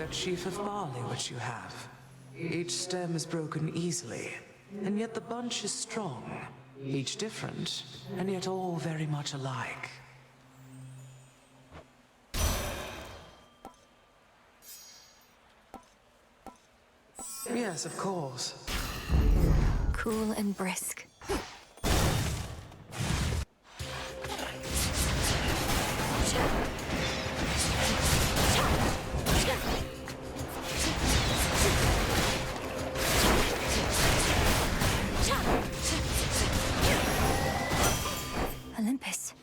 that sheaf of barley which you have. Each stem is broken easily, and yet the bunch is strong. Each different, and yet all very much alike. Yes, of course. Cool and brisk. Olympus.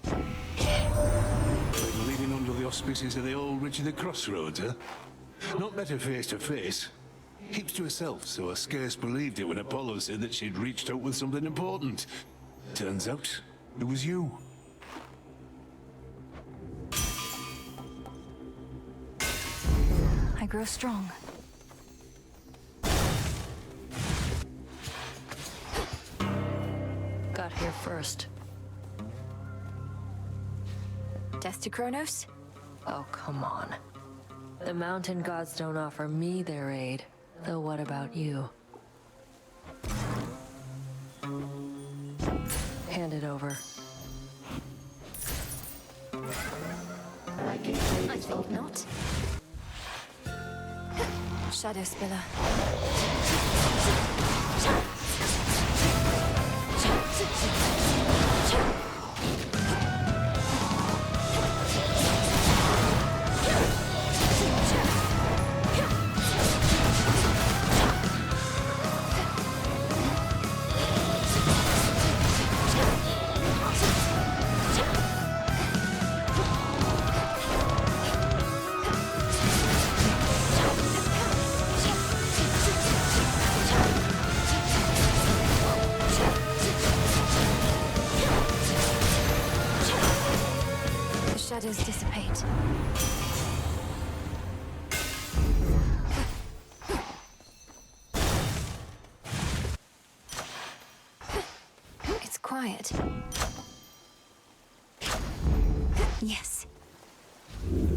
Leading under the auspices of the old Witch of the Crossroads, huh? Not met her face to face. Keeps to herself, so I scarce believed it when Apollo said that she'd reached out with something important. Turns out, it was you. I grow strong. Got here first. Death to Kronos? Oh, come on. The mountain gods don't offer me their aid. Though what about you? Hand it over. I think not. Shadow Spiller. Shadows dissipate. It's quiet. Yes.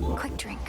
Quick drink.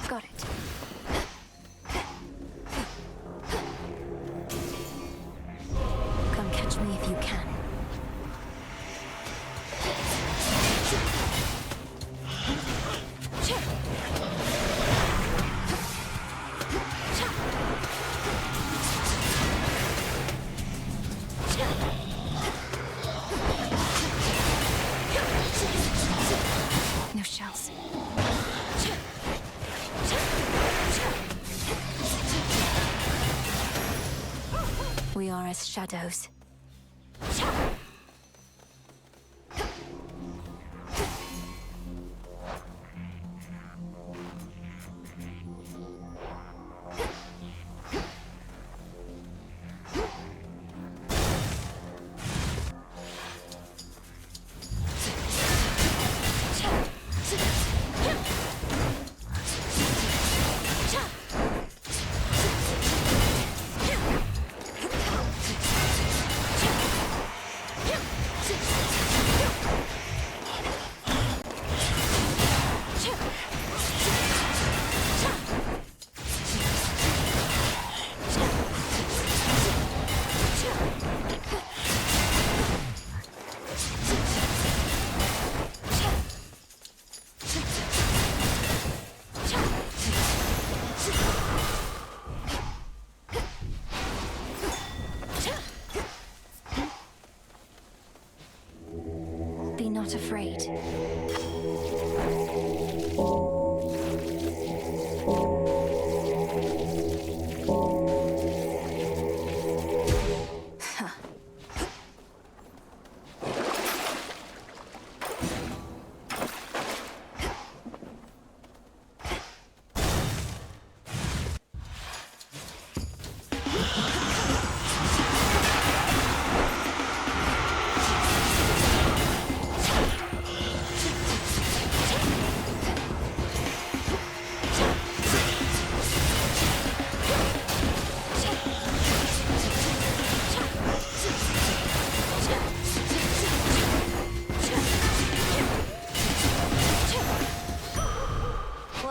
Got it. Come catch me if you can. No shells. We are as shadows. Be not afraid.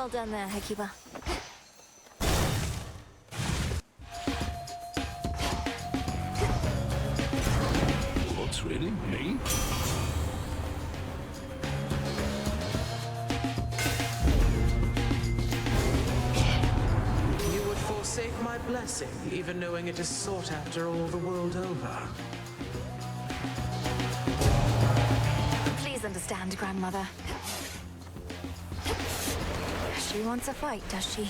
Well done there, Hecuba. What's really? Me? You would forsake my blessing, even knowing it is sought after all the world over. Please understand, Grandmother. She wants a fight, does she?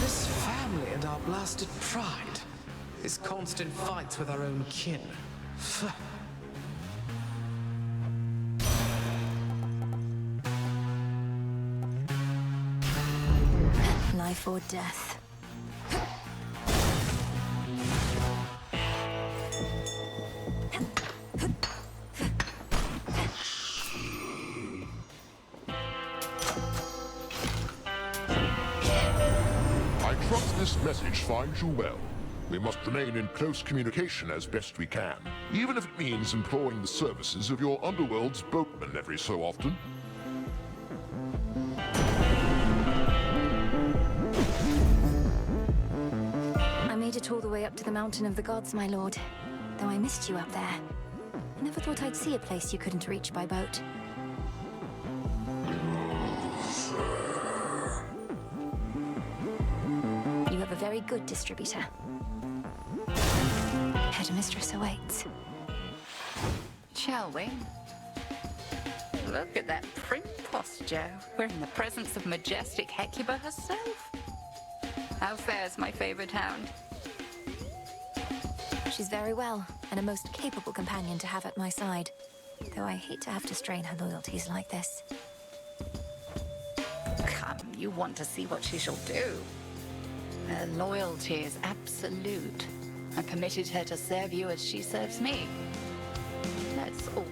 This family and our blasted pride. These constant fights with our own kin. Pho. Life or death. I trust this message finds you well. We must remain in close communication as best we can, even if it means employing the services of your underworld's boatmen every so often. I made it all the way up to the Mountain of the Gods, my lord. Though I missed you up there. I never thought I'd see a place you couldn't reach by boat. You have a very good distributor. Headmistress awaits. Shall we? Look at that prim posture. We're in the presence of majestic Hecuba herself. How fares my favorite hound? She's very well, and a most capable companion to have at my side. Though I hate to have to strain her loyalties like this. Come, you want to see what she shall do. Her loyalty is absolute. I permitted her to serve you as she serves me. That's all.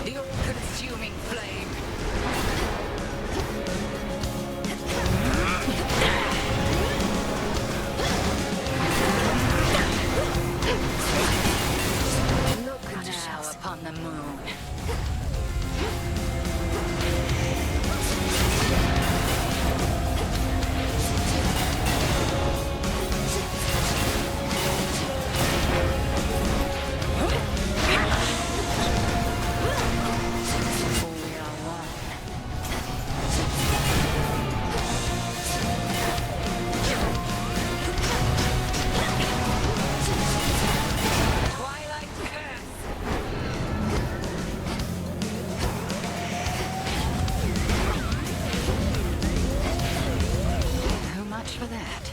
The all-consuming flame. Look now upon the moon. We are one. Twilight curse. How much for that?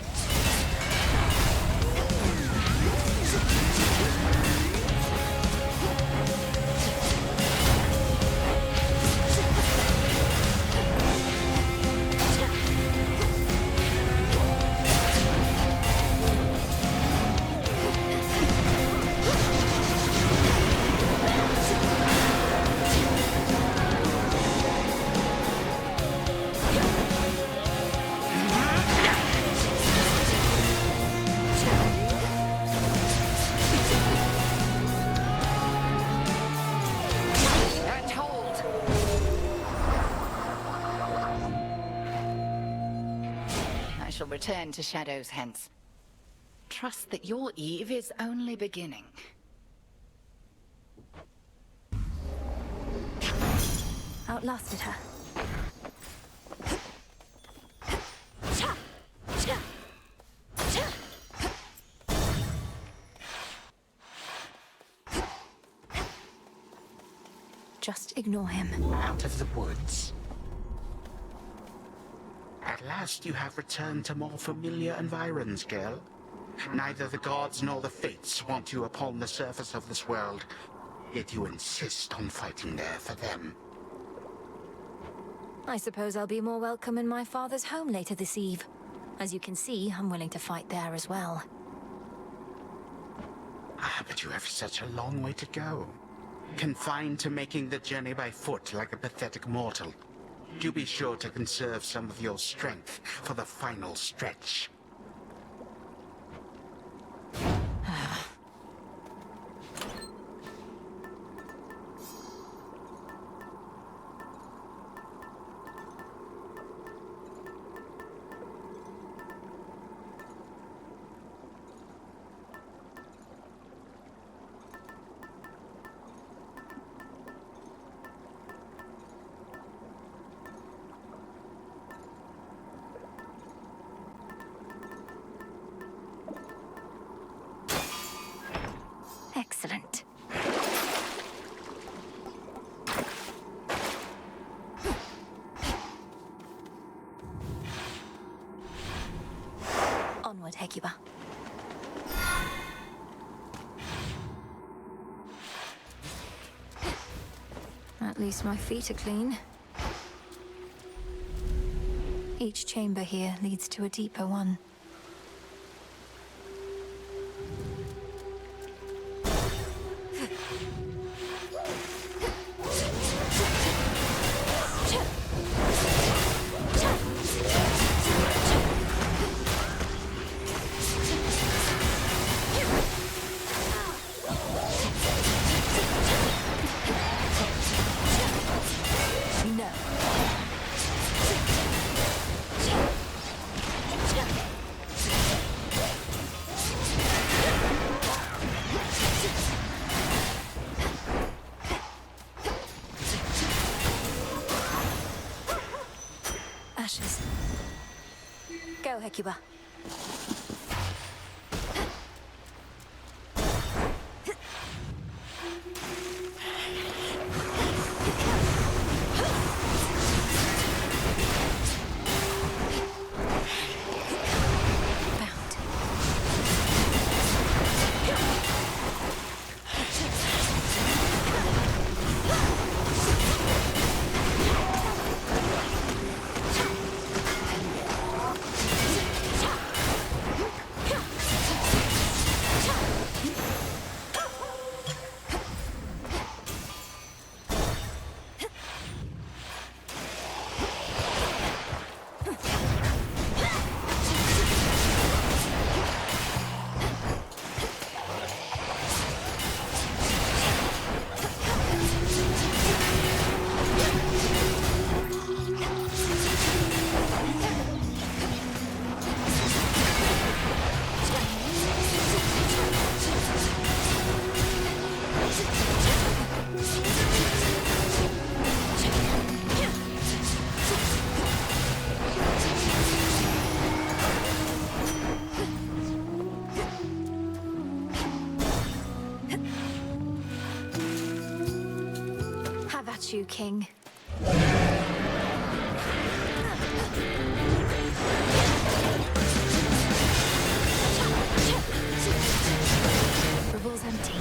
And hold. I shall return to shadows hence. Trust that your eve is only beginning. Outlasted her. Just ignore him. Out of the woods. At last you have returned to more familiar environs, girl. Neither the gods nor the fates want you upon the surface of this world, yet you insist on fighting there for them. I suppose I'll be more welcome in my father's home later this eve. As you can see, I'm willing to fight there as well. Ah, but you have such a long way to go. Confined to making the journey by foot like a pathetic mortal. Do be sure to conserve some of your strength for the final stretch. Excellent. Onward, Hecuba. At least my feet are clean. Each chamber here leads to a deeper one. Ashes. Go, Hecuba. You, King. Revol's empty.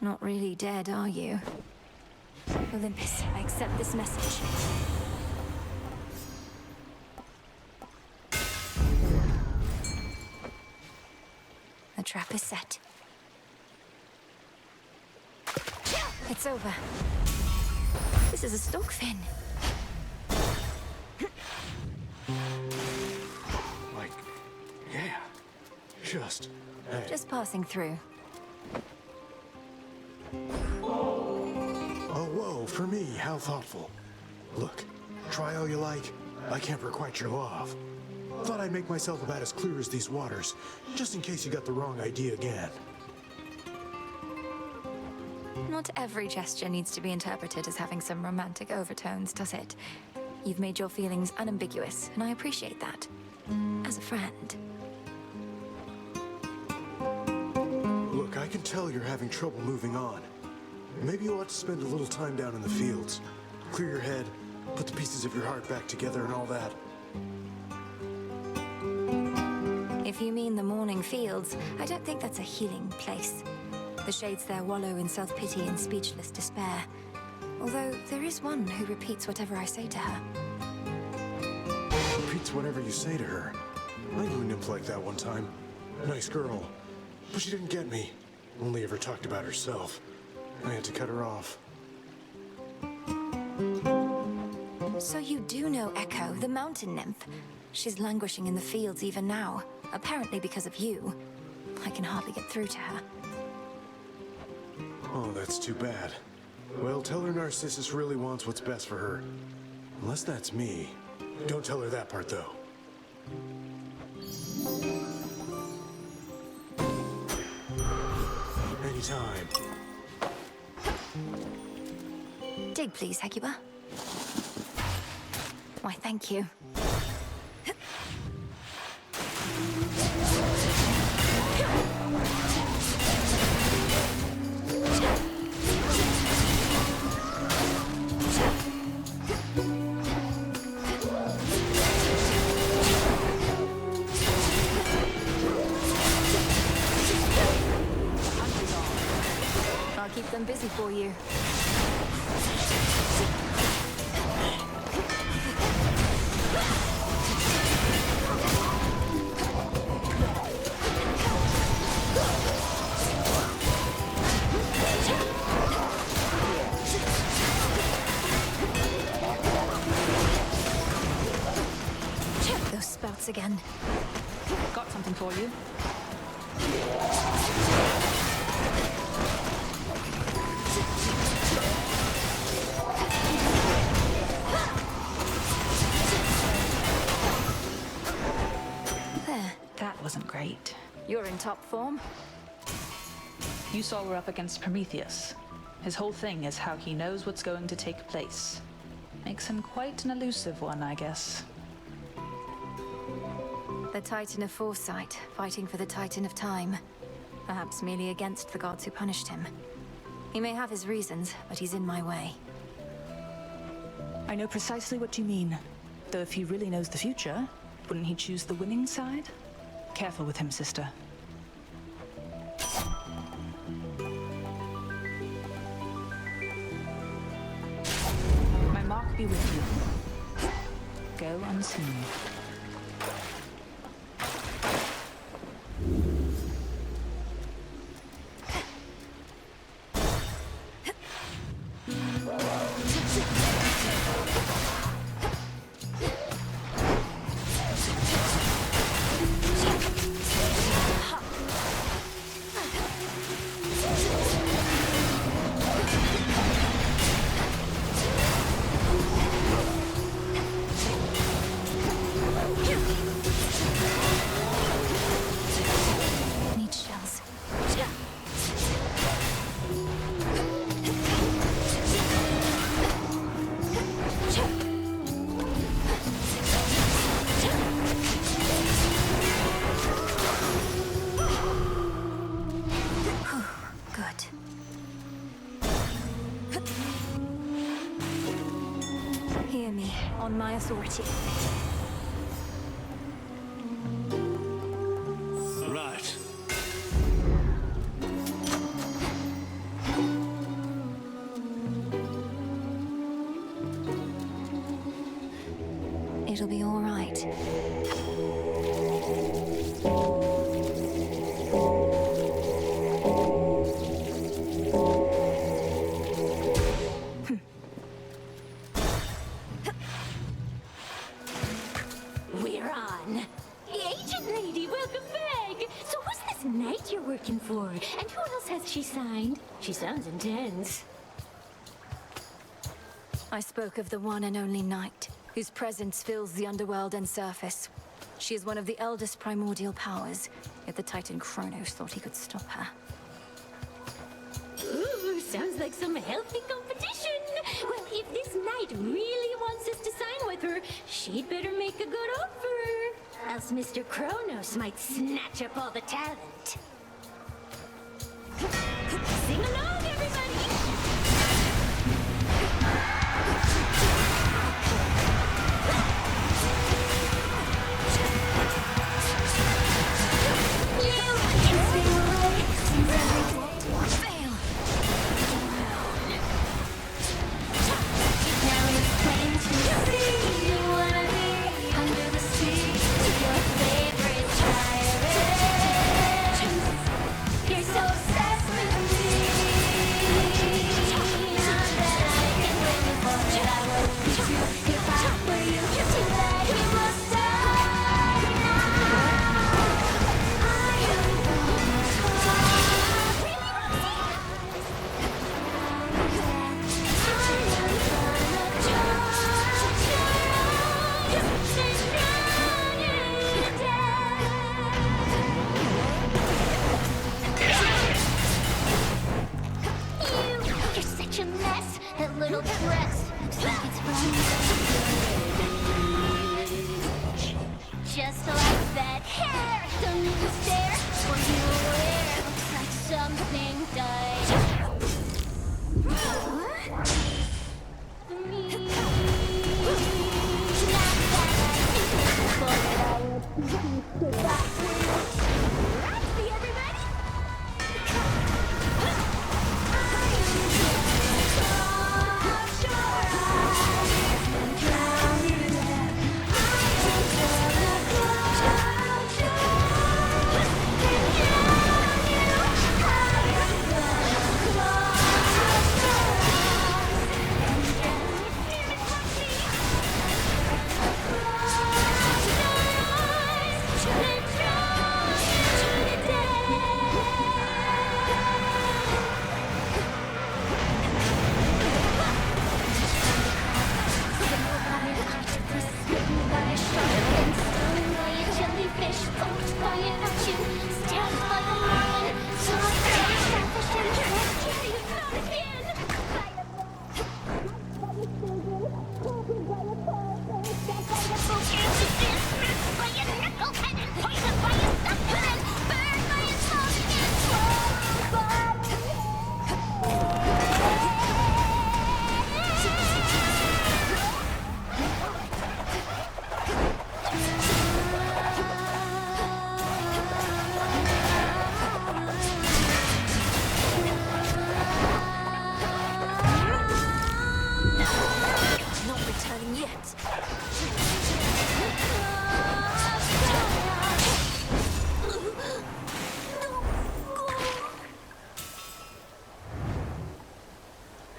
Not really dead, are you? Olympus, I accept this message. The trap is set. It's over. This is a stockfin. Like, yeah. Just... Hey. Just passing through. Oh, whoa, for me, how thoughtful. Look, try all you like. I can't requite your off. Thought I'd make myself about as clear as these waters, just in case you got the wrong idea again. Not every gesture needs to be interpreted as having some romantic overtones, does it? You've made your feelings unambiguous, and I appreciate that. As a friend. Look, I can tell you're having trouble moving on. Maybe you ought to spend a little time down in the fields. Clear your head, put the pieces of your heart back together and all that. If you mean the morning fields, I don't think that's a healing place. The shades there wallow in self-pity and speechless despair. Although there is one who repeats whatever I say to her. Repeats whatever you say to her. I knew a nymph like that one time. Nice girl. But she didn't get me. Only ever talked about herself. I had to cut her off. So you do know Echo, the mountain nymph. She's languishing in the fields even now, apparently because of you. I can hardly get through to her. Oh, that's too bad. Well, tell her Narcissus really wants what's best for her. Unless that's me. Don't tell her that part, though. Anytime. Dig, please, Hecuba. Why, thank you. I'll keep them busy for you. Those spouts again. Got something for you. There. That wasn't great. You're in top form. You saw we're up against Prometheus. His whole thing is how he knows what's going to take place. Makes him quite an elusive one, I guess. The Titan of Foresight, fighting for the Titan of Time. Perhaps merely against the gods who punished him. He may have his reasons, but he's in my way. I know precisely what you mean. Though if he really knows the future, wouldn't he choose the winning side? Careful with him, sister. My mark be with you. Go unseen. Need shells. Good. Hear me, on my authority. Right. It'll be all right. We're on. Agent lady, welcome back. So what It's Night you're working for. And who else has she signed? She sounds intense. I spoke of the one and only Night, whose presence fills the underworld and surface. She is one of the eldest primordial powers, yet the Titan Kronos thought he could stop her. Ooh, sounds like some healthy competition. Well, if this Night really wants us to sign with her, she'd better make a good offer. Else Mr. Kronos might snatch up all the talent. Sing along, everybody! Just like that hair! Don't need to stare, or you aware. Looks like something died.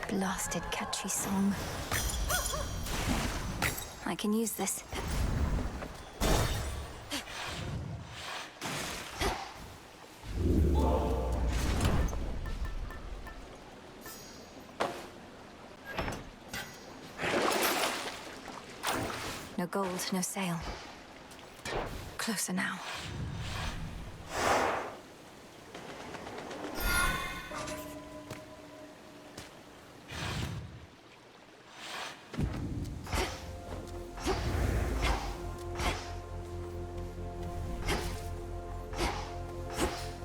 Blasted catchy song. I can use this. No gold, no sail. Closer now.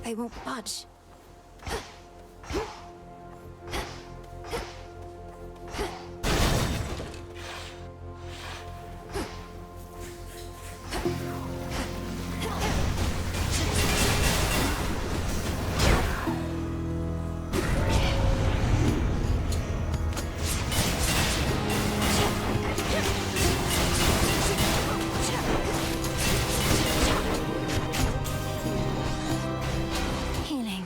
They won't budge. Healing.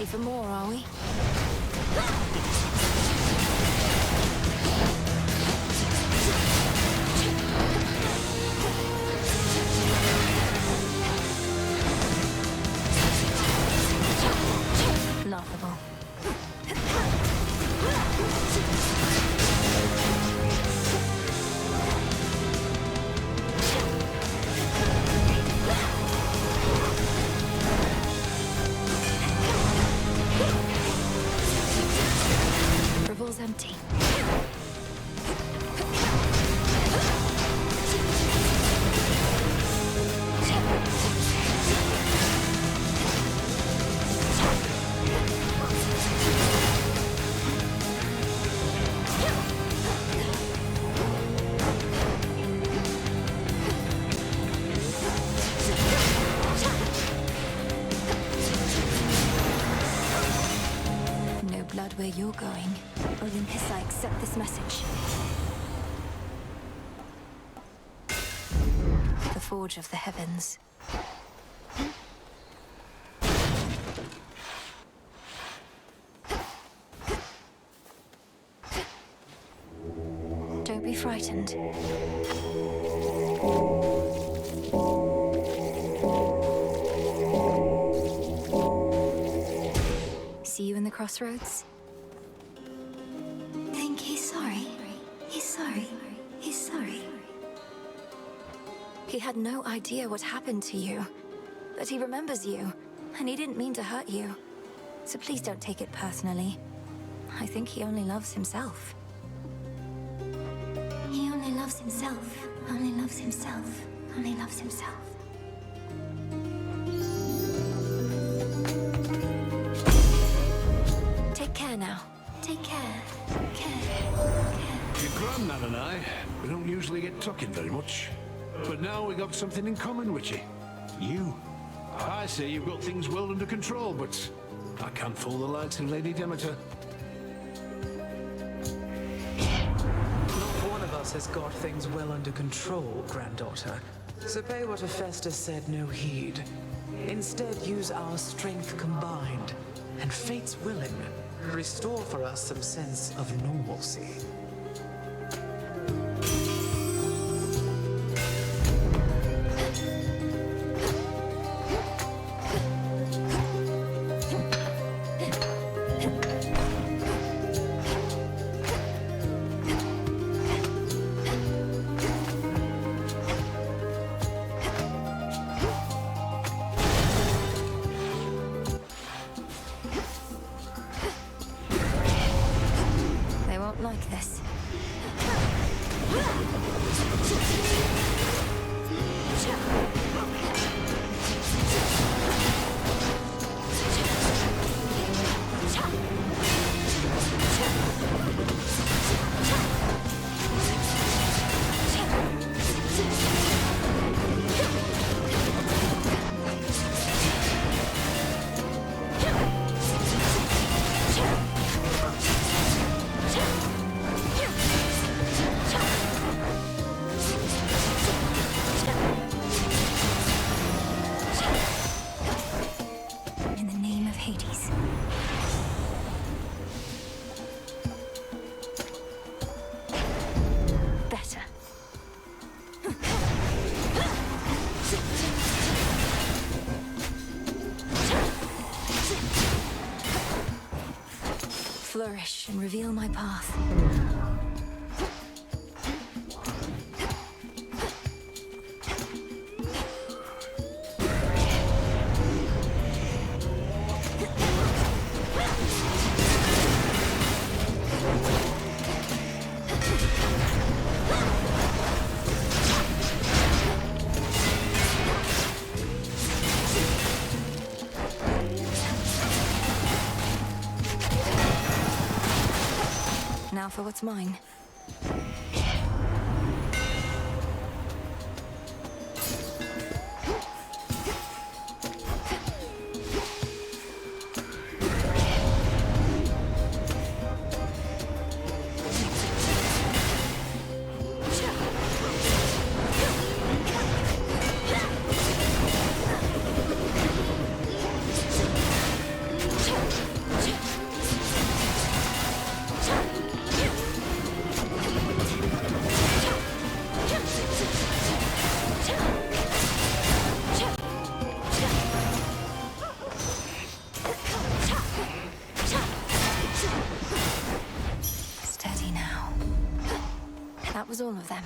for more, are we? Laughable. Revol's empty. No blood where you're going. Olympus, I accept this message. The forge of the heavens. Don't be frightened. See you in the crossroads? Think he's sorry. He's sorry. He's sorry. He had no idea what happened to you, but he remembers you, and he didn't mean to hurt you. So please don't take it personally. I think he only loves himself. He only loves himself. Only loves himself. Only loves himself. Take care now. Take care. Your granddad and I, we don't usually get talking very much. But now we got something in common, Witchy. You. I say you've got things well under control, but I can't fool the likes of Lady Demeter. Not one of us has got things well under control, granddaughter. So pay what Hephaestus said no heed. Instead, use our strength combined, and fate's willing, restore for us some sense of normalcy. Like this. Flourish and reveal my path. Now for what's mine. them.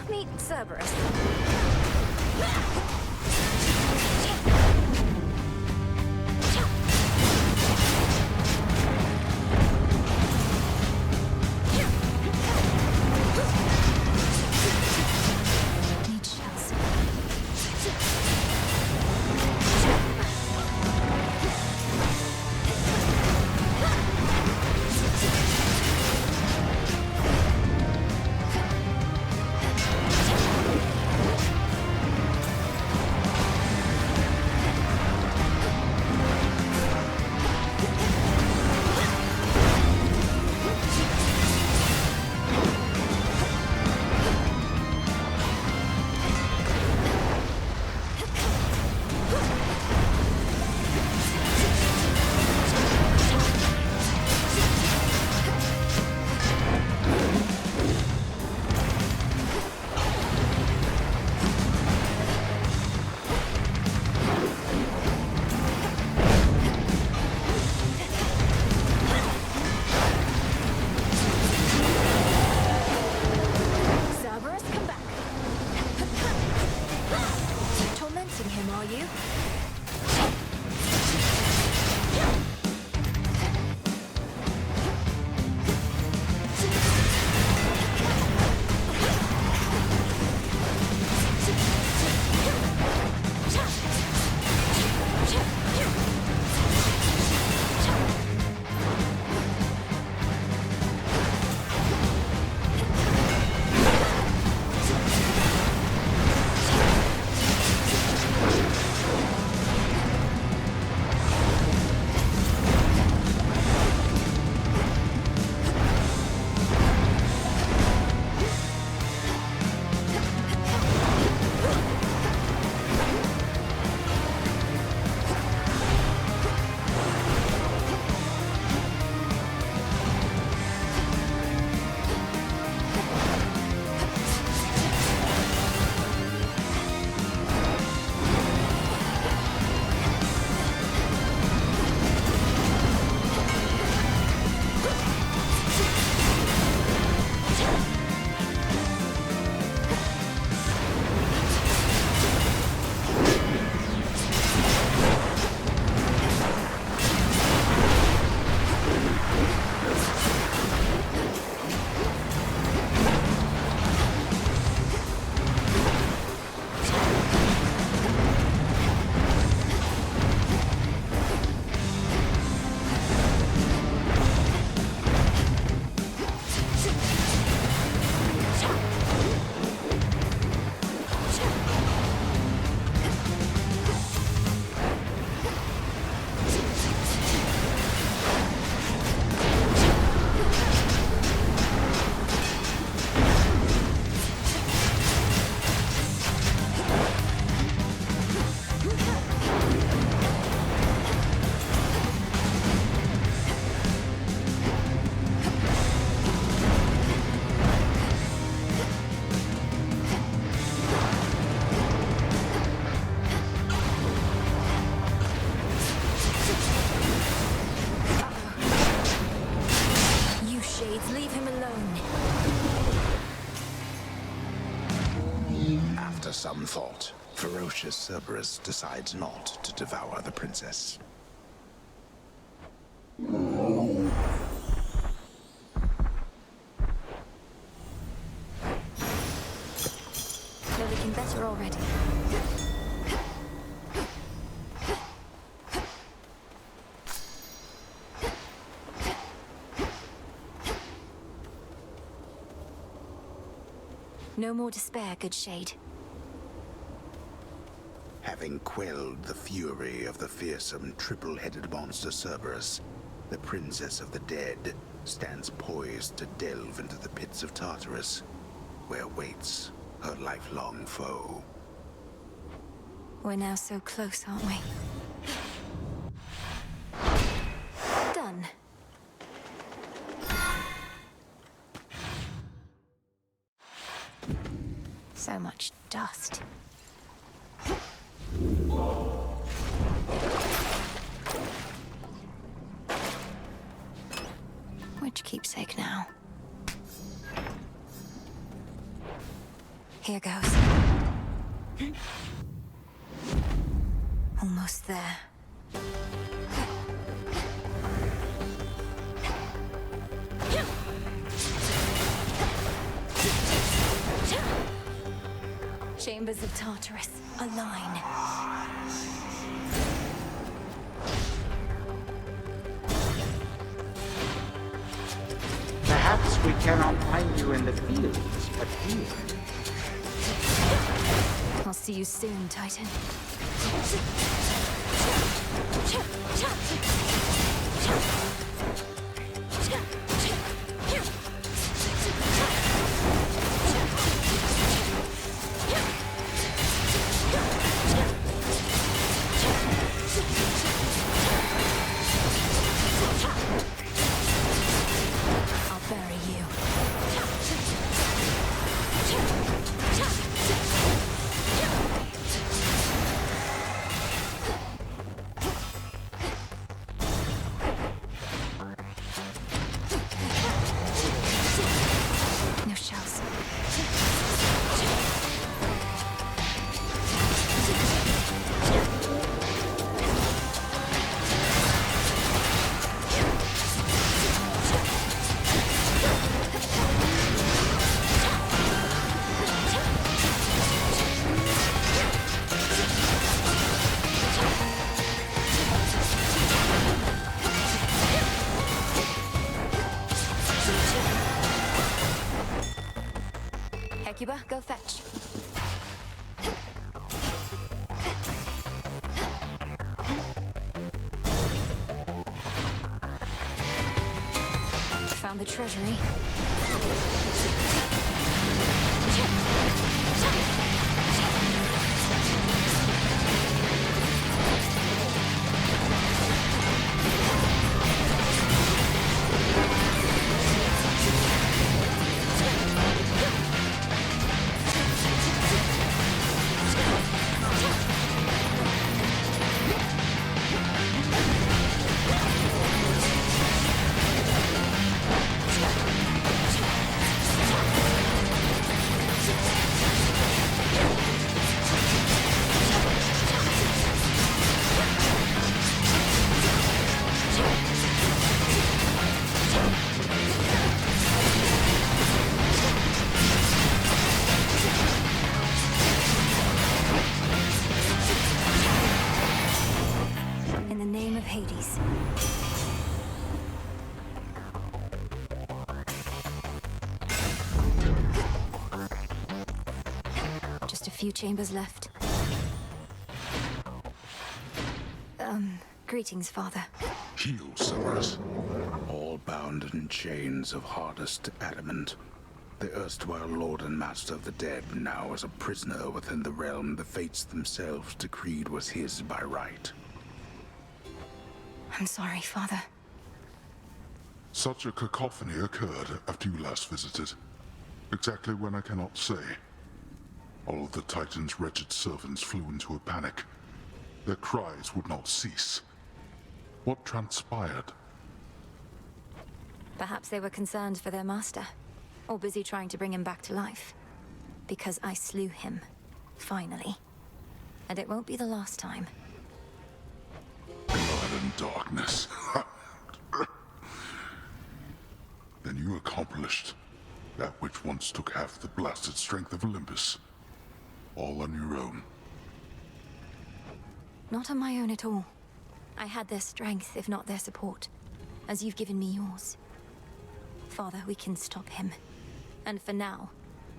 Meet Cerberus. Need shells. After some thought, ferocious Cerberus decides not to devour the princess. They're looking better already. No more despair, good shade. Having quelled the fury of the fearsome triple-headed monster Cerberus, the Princess of the Dead stands poised to delve into the pits of Tartarus, where waits her lifelong foe. We're now so close, aren't we? Done. So much dust. Which keepsake now? Here goes. Almost there. Chambers of Tartarus, align. Perhaps we cannot find you in the fields, but here. I'll see you soon, Titan. I'll bury you. No shells. Hecuba, go fetch. Found the treasury. In the name of Hades. Just a few chambers left. Greetings, Father. Heal, Cerberus. All bound in chains of hardest adamant. The erstwhile lord and master of the dead now is a prisoner within the realm the fates themselves decreed was his by right. I'm sorry, Father. Such a cacophony occurred after you last visited. Exactly when I cannot say. All of the Titan's wretched servants flew into a panic. Their cries would not cease. What transpired? Perhaps they were concerned for their master, or busy trying to bring him back to life. Because I slew him, finally. And it won't be the last time. Blood and darkness. Then you accomplished that which once took half the blasted strength of Olympus. All on your own. Not on my own at all. I had their strength, if not their support, as you've given me yours. Father, we can stop him. And for now,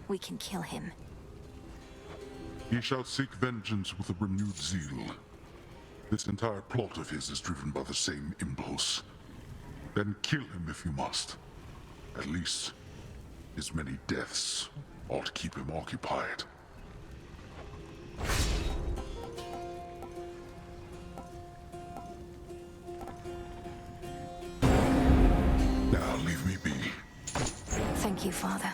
we can kill him. He shall seek vengeance with a renewed zeal. This entire plot of his is driven by the same impulse. Then kill him if you must. At least, his many deaths ought to keep him occupied. Now leave me be. Thank you, Father.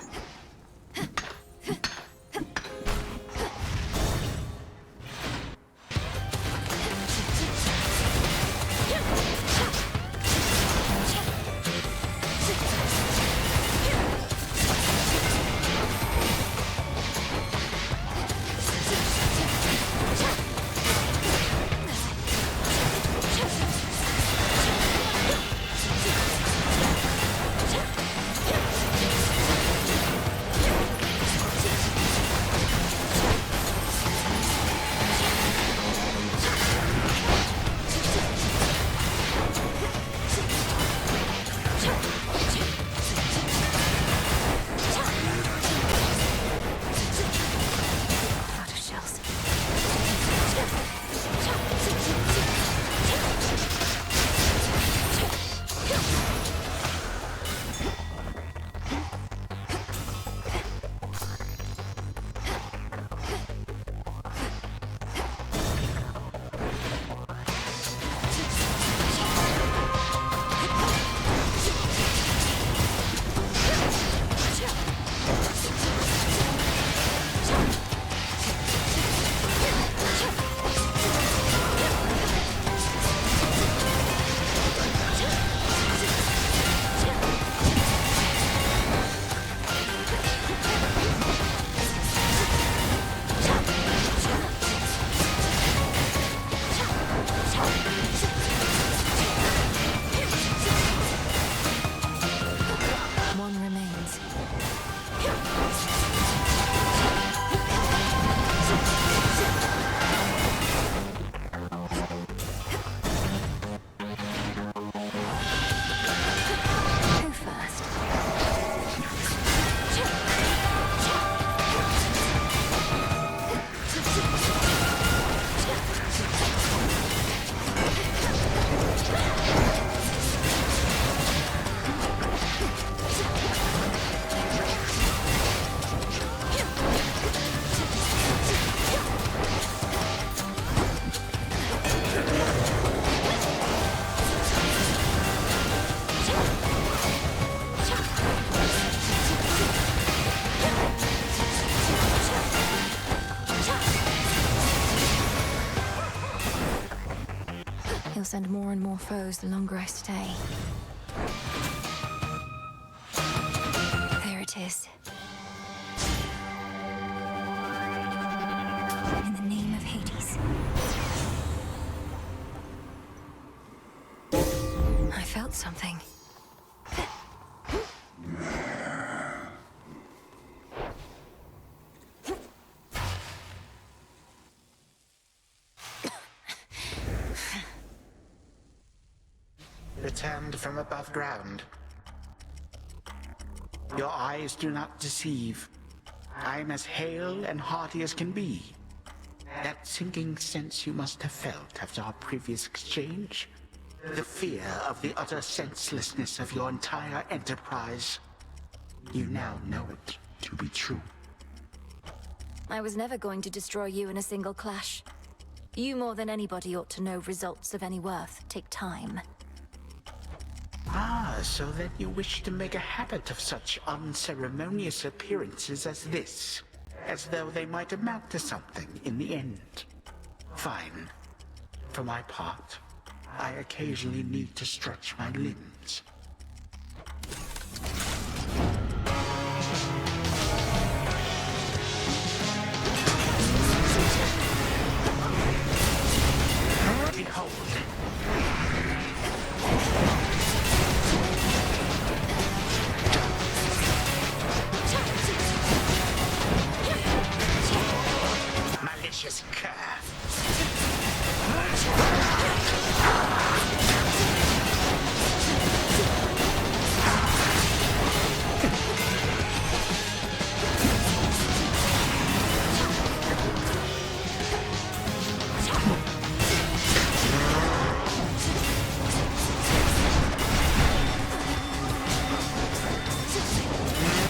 He'll send more and more foes the longer I stay. There it is. In the name of Hades. I felt something. Returned from above ground. Your eyes do not deceive. I'm as hale and hearty as can be. That sinking sense you must have felt after our previous exchange. The fear of the utter senselessness of your entire enterprise. You now know it to be true. I was never going to destroy you in a single clash. You more than anybody ought to know results of any worth take time. Ah, so then you wish to make a habit of such unceremonious appearances as this, as though they might amount to something in the end. Fine. For my part, I occasionally need to stretch my limbs. Behold. Malicious curve.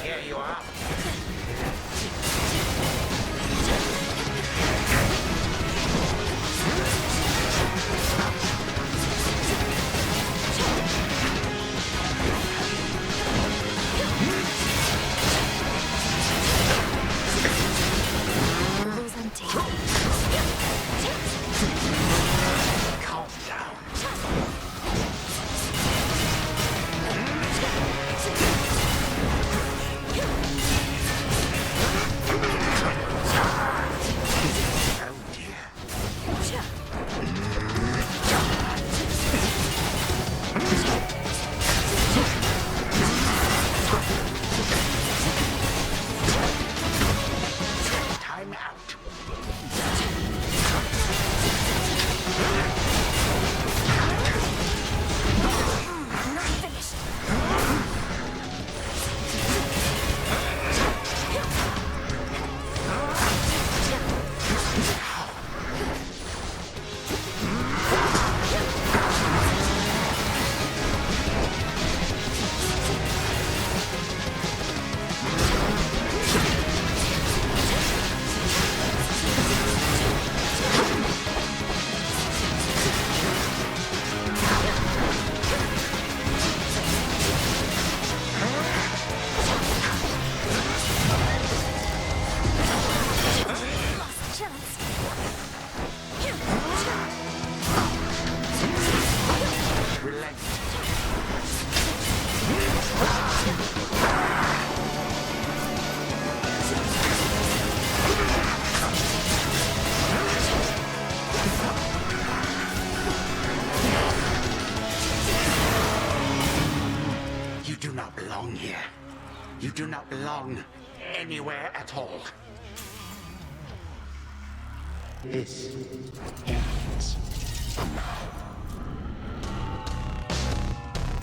Here you are. You do not belong anywhere at all. This ends now.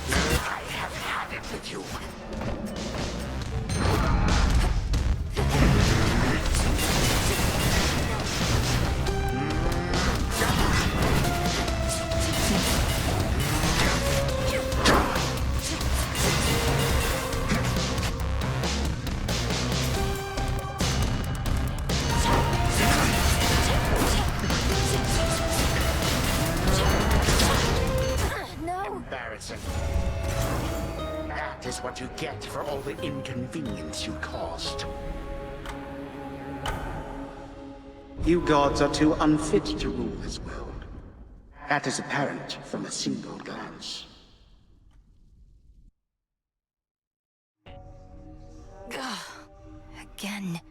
I have had it with you. That is what you get for all the inconvenience you caused. You gods are too unfit to rule this world. That is apparent from a single glance. Again.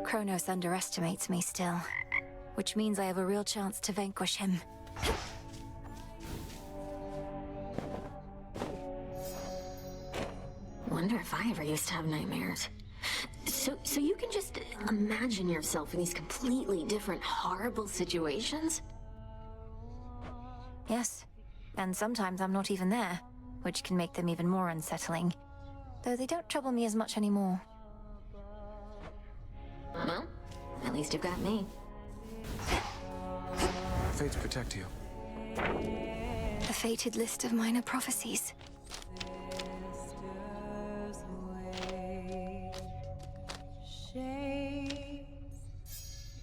Kronos underestimates me still, which means I have a real chance to vanquish him. Wonder if I ever used to have nightmares. So you can just imagine yourself in these completely different, horrible situations? Yes, and sometimes I'm not even there, which can make them even more unsettling. Though they don't trouble me as much anymore. Well, at least you've got me. Fates protect you. The fated list of minor prophecies.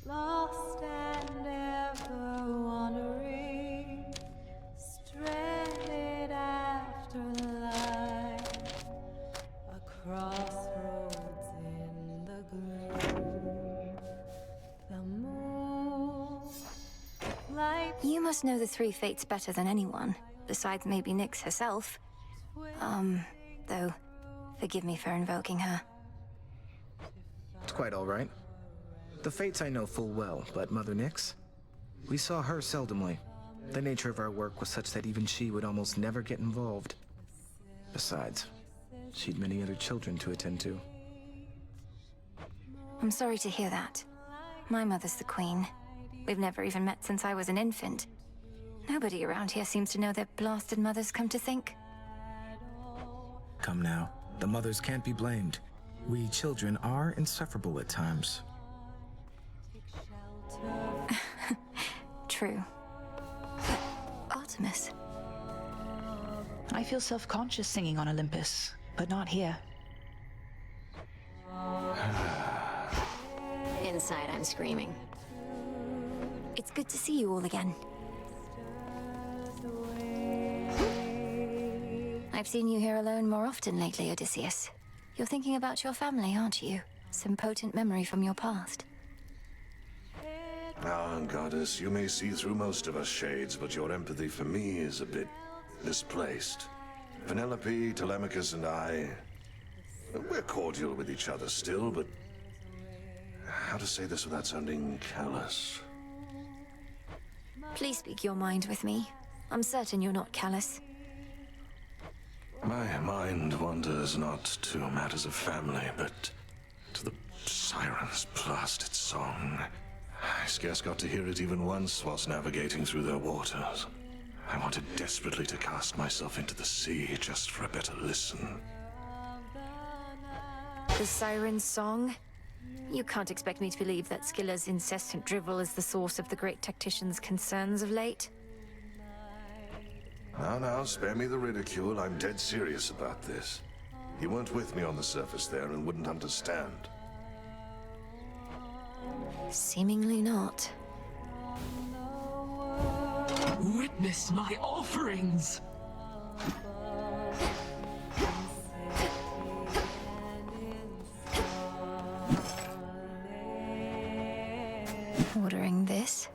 Lost and ever wandering, stranded after life, a crossroads in the gloom. The moon lights. You must know the three fates better than anyone, besides maybe Nyx herself. Though, forgive me for invoking her. It's quite all right. The fates I know full well, but Mother Nyx? We saw her seldomly. The nature of our work was such that even she would almost never get involved. Besides, she'd many other children to attend to. I'm sorry to hear that. My mother's the queen. We've never even met since I was an infant. Nobody around here seems to know their blasted mothers, come to think. Come now, the mothers can't be blamed. We children are insufferable at times. True. Artemis. I feel self-conscious singing on Olympus, but not here. Inside, I'm screaming. It's good to see you all again. I've seen you here alone more often lately, Odysseus. You're thinking about your family, aren't you? Some potent memory from your past. Ah, Goddess, you may see through most of us shades, but your empathy for me is a bit misplaced. Penelope, Telemachus, and I... we're cordial with each other still, but... how to say this without sounding callous? Please speak your mind with me. I'm certain you're not callous. My mind wanders not to matters of family, but to the siren's blasted song. I scarce got to hear it even once whilst navigating through their waters. I wanted desperately to cast myself into the sea just for a better listen. The siren's song? You can't expect me to believe that Scylla's incessant drivel is the source of the great tactician's concerns of late. Now, spare me the ridicule. I'm dead serious about this. You weren't with me on the surface there and wouldn't understand. Seemingly not. Witness my offerings! Ordering this.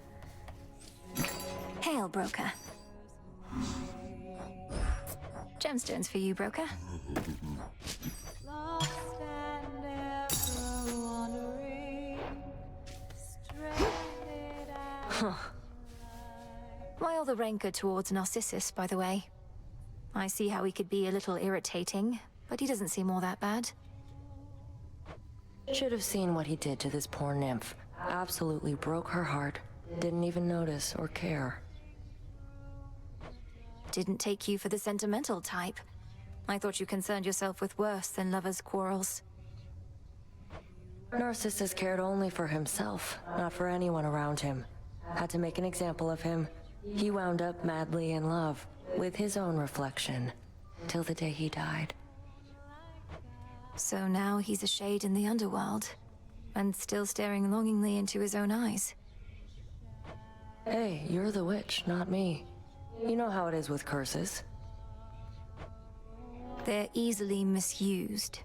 Hail, broker. Gemstones for you, broker. Lost and ever wandering, stranded at Why all the rancor towards Narcissus, by the way? I see how he could be a little irritating, but he doesn't seem all that bad. Should have seen what he did to this poor nymph. Absolutely broke her heart. Didn't even notice or care. Didn't take you for the sentimental type. I thought you concerned yourself with worse than lovers' quarrels. Narcissus cared only for himself, not for anyone around him. Had to make an example of him. He wound up madly in love, with his own reflection, till the day he died. So now he's a shade in the underworld, and still staring longingly into his own eyes. Hey, you're the witch, not me. You know how it is with curses. They're easily misused.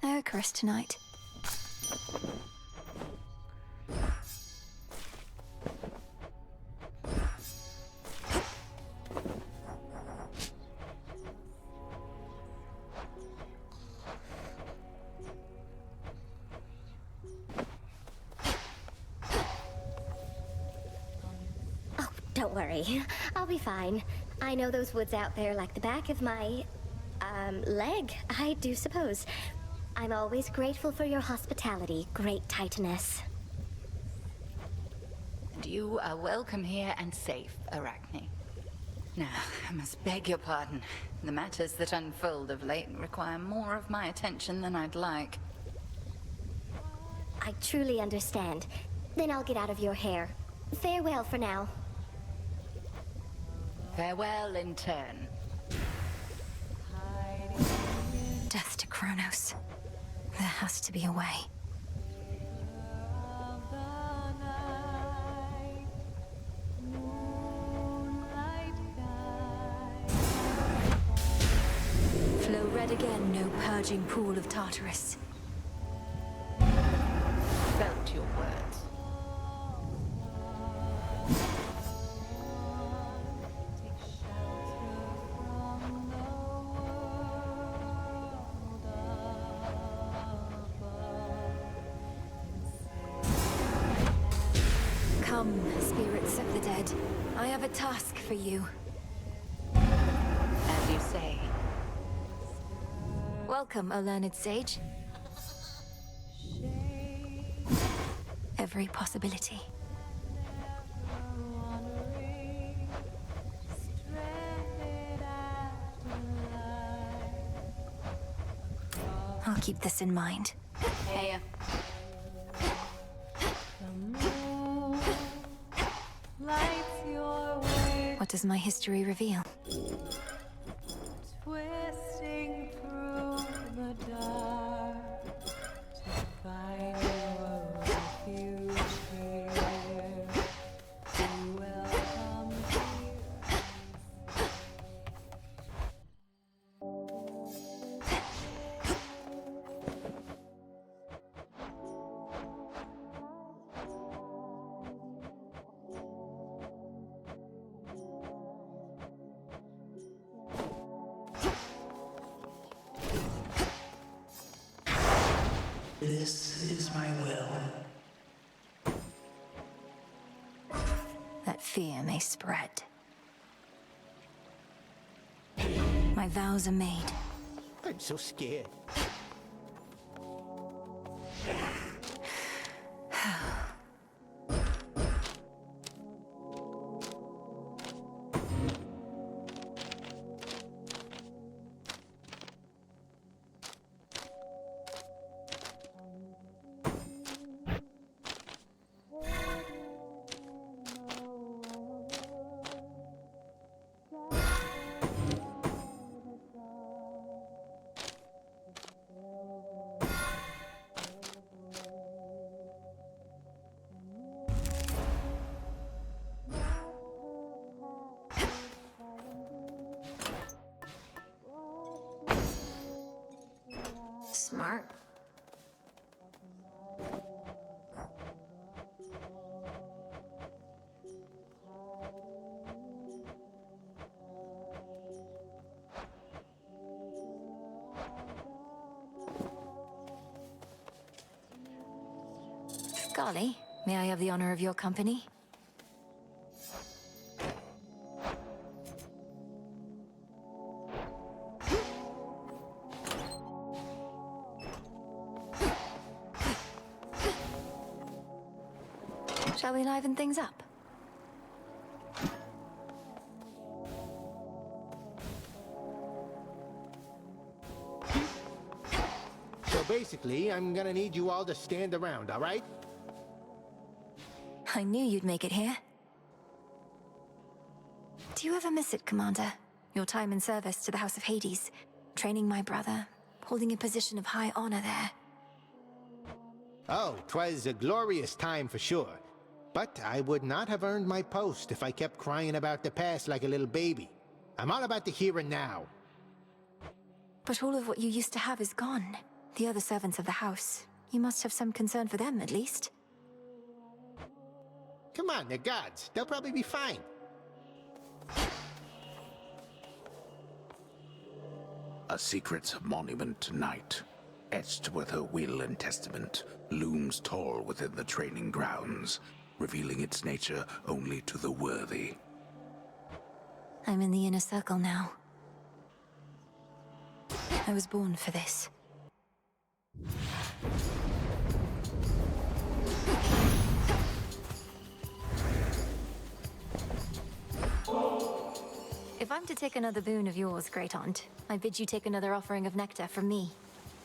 A curse tonight. Don't worry, I'll be fine. I know those woods out there like the back of my, leg, I do suppose. I'm always grateful for your hospitality, great Titaness. And you are welcome here and safe, Arachne. Now, I must beg your pardon. The matters that unfold of late require more of my attention than I'd like. I truly understand. Then I'll get out of your hair. Farewell for now. Farewell in turn. Death to Kronos. There has to be a way. Flow red again, no purging pool of Tartarus. Felt your words. Come, spirits of the dead. I have a task for you. As you say. Welcome, O learned sage. Every possibility. I'll keep this in mind. Hey. What does my history reveal? twisting through the dark to find your refuge here. You welcome here. This is my will. That fear may spread. My vows are made. I'm so scared. Smart. Golly, may I have the honor of your company? Shall we liven things up? So basically, I'm gonna need you all to stand around, all right? I knew you'd make it here. Do you ever miss it, Commander? Your time in service to the House of Hades, training my brother, holding a position of high honor there. Oh, 'twas a glorious time for sure. But I would not have earned my post if I kept crying about the past like a little baby. I'm all about the here and now. But all of what you used to have is gone. The other servants of the house. You must have some concern for them, at least. Come on, they're gods. They'll probably be fine. A secret monument to Night, etched with her will and testament, looms tall within the training grounds, revealing its nature only to the worthy. I'm in the inner circle now. I was born for this. If I'm to take another boon of yours, Great Aunt, I bid you take another offering of nectar from me.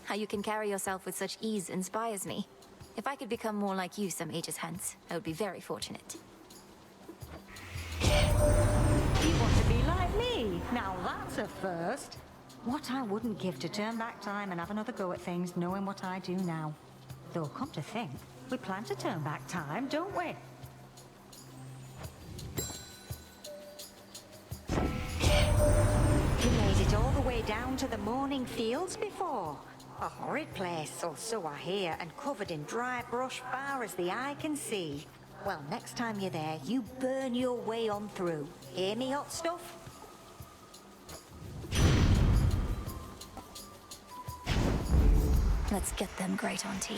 How you can carry yourself with such ease inspires me. If I could become more like you some ages hence, I would be very fortunate. You want to be like me? Now that's a first. What I wouldn't give to turn back time and have another go at things knowing what I do now. Though, come to think, we plan to turn back time, don't we? You made it all the way down to the morning fields before. A horrid place, or so I hear, and covered in dry brush far as the eye can see. Well, next time you're there, you burn your way on through. Hear me, hot stuff? Let's get them, Great Auntie.